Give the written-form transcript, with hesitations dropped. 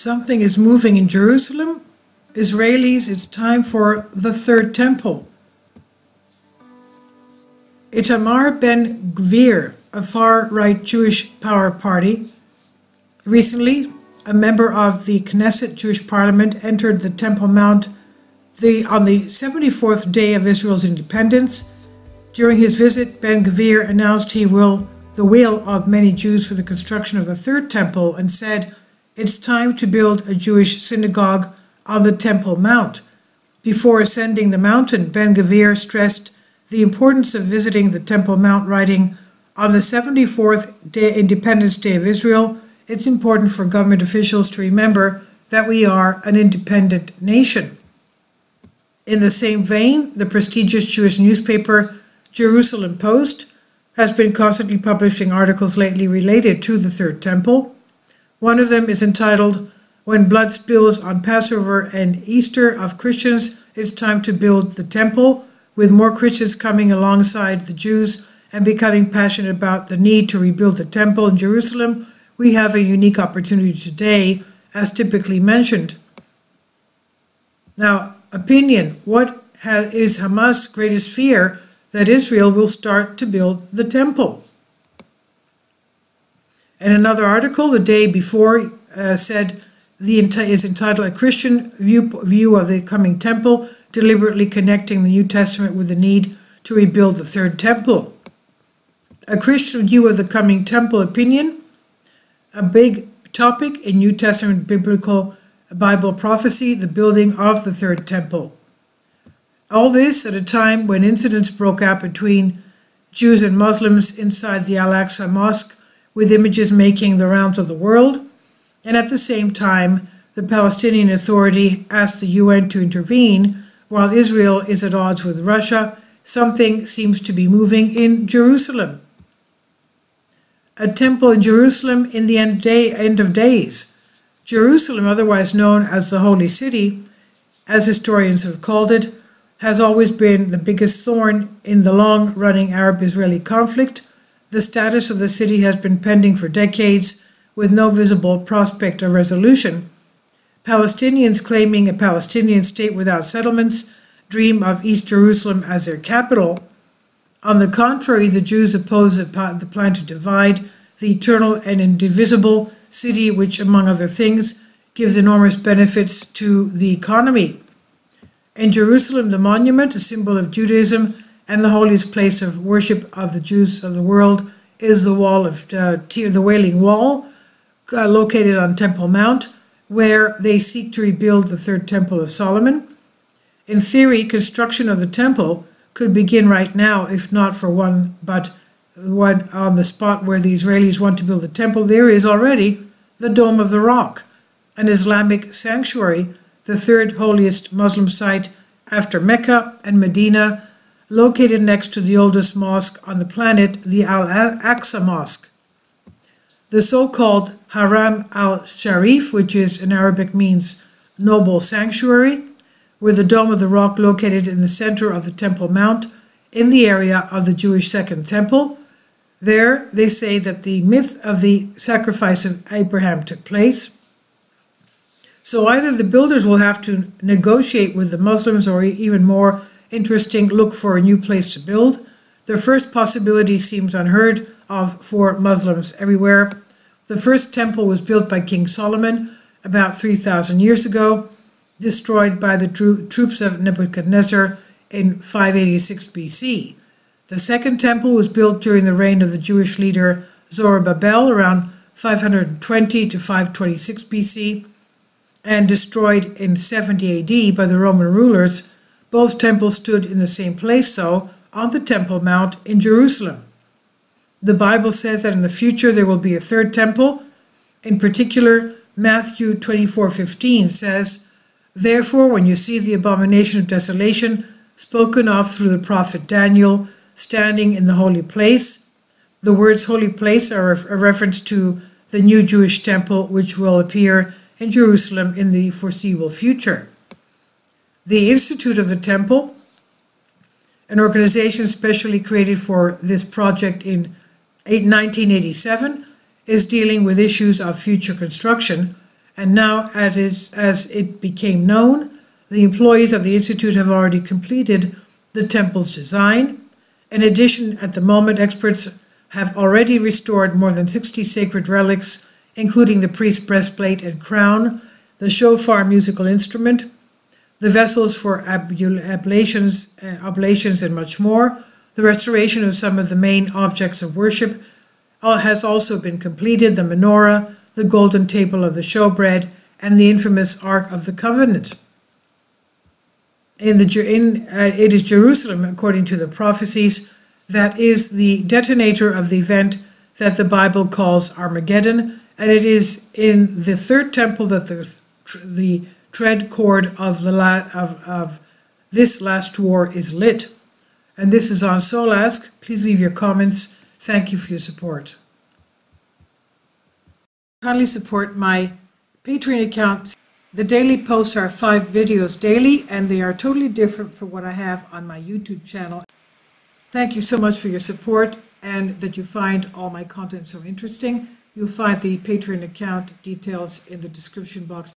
Something is moving in Jerusalem. Israelis, it's time for the third temple. Itamar Ben-Gvir, a far-right Jewish power party, recently a member of the Knesset Jewish parliament, entered the Temple Mount on the 74th day of Israel's independence. During his visit, Ben-Gvir announced the will of many Jews for the construction of the third temple and said, "It's time to build a Jewish synagogue on the Temple Mount." Before ascending the mountain, Ben-Gvir stressed the importance of visiting the Temple Mount, writing, "On the 74th Independence Day of Israel, it's important for government officials to remember that we are an independent nation." In the same vein, the prestigious Jewish newspaper Jerusalem Post has been constantly publishing articles lately related to the Third Temple. One of them is entitled, "When Blood Spills on Passover and Easter of Christians, It's Time to Build the Temple." With more Christians coming alongside the Jews and becoming passionate about the need to rebuild the temple in Jerusalem, we have a unique opportunity today, as typically mentioned. Now, opinion. What is Hamas' greatest fear? That Israel will start to build the temple. And another article the day before said is entitled, "A Christian View of the Coming Temple, Deliberately Connecting the New Testament with the Need to Rebuild the Third Temple." A Christian view of the coming temple opinion, a big topic in New Testament Bible prophecy, the building of the Third Temple. All this at a time when incidents broke out between Jews and Muslims inside the Al-Aqsa Mosque, with images making the rounds of the world, and at the same time, the Palestinian Authority asked the UN to intervene while Israel is at odds with Russia. Something seems to be moving in Jerusalem. A temple in Jerusalem in the end of days. Jerusalem, otherwise known as the Holy City, as historians have called it, has always been the biggest thorn in the long-running Arab-Israeli conflict. The status of the city has been pending for decades, with no visible prospect of resolution. Palestinians claiming a Palestinian state without settlements dream of East Jerusalem as their capital. On the contrary, the Jews oppose the plan to divide the eternal and indivisible city, which, among other things, gives enormous benefits to the economy. In Jerusalem, the monument, a symbol of Judaism and the holiest place of worship of the Jews of the world, is the the Wailing Wall, located on Temple Mount, where they seek to rebuild the Third Temple of Solomon. In theory, construction of the temple could begin right now, if not for one on the spot where the Israelis want to build the temple. There is already the Dome of the Rock, an Islamic sanctuary, the third holiest Muslim site after Mecca and Medina, located next to the oldest mosque on the planet, the Al-Aqsa Mosque. The so-called Haram al-Sharif, which in Arabic means noble sanctuary, with the Dome of the Rock located in the center of the Temple Mount, in the area of the Jewish Second Temple. There, they say that the myth of the sacrifice of Abraham took place. So either the builders will have to negotiate with the Muslims, or even more interesting, look for a new place to build. The first possibility seems unheard of for Muslims everywhere. The first temple was built by King Solomon about 3,000 years ago, destroyed by the troops of Nebuchadnezzar in 586 BC. The second temple was built during the reign of the Jewish leader Zorobabel around 520 to 526 BC, and destroyed in 70 AD by the Roman rulers. Both temples stood in the same place, so on the Temple Mount in Jerusalem. The Bible says that in the future there will be a third temple. In particular, Matthew 24:15 says, "Therefore, when you see the abomination of desolation spoken of through the prophet Daniel standing in the holy place," the words holy place are a reference to the new Jewish temple, which will appear in Jerusalem in the foreseeable future. The Institute of the Temple, an organization specially created for this project in 1987, is dealing with issues of future construction and now as it became known, the employees of the Institute have already completed the temple's design. In addition, at the moment, experts have already restored more than 60 sacred relics, including the priest's breastplate and crown, the shofar musical instrument, the vessels for oblations, and much more. The restoration of some of the main objects of worship has also been completed: the menorah, the golden table of the showbread, and the infamous Ark of the Covenant. It is Jerusalem, according to the prophecies, that is the detonator of the event that the Bible calls Armageddon, and it is in the third temple that the tread cord of this last war is lit. And this is on Soul Ask. Please leave your comments. Thank you for your support. Kindly support my Patreon account. The daily posts are 5 videos daily, and they are totally different from what I have on my YouTube channel. Thank you so much for your support and that you find all my content so interesting. You'll find the Patreon account details in the description box.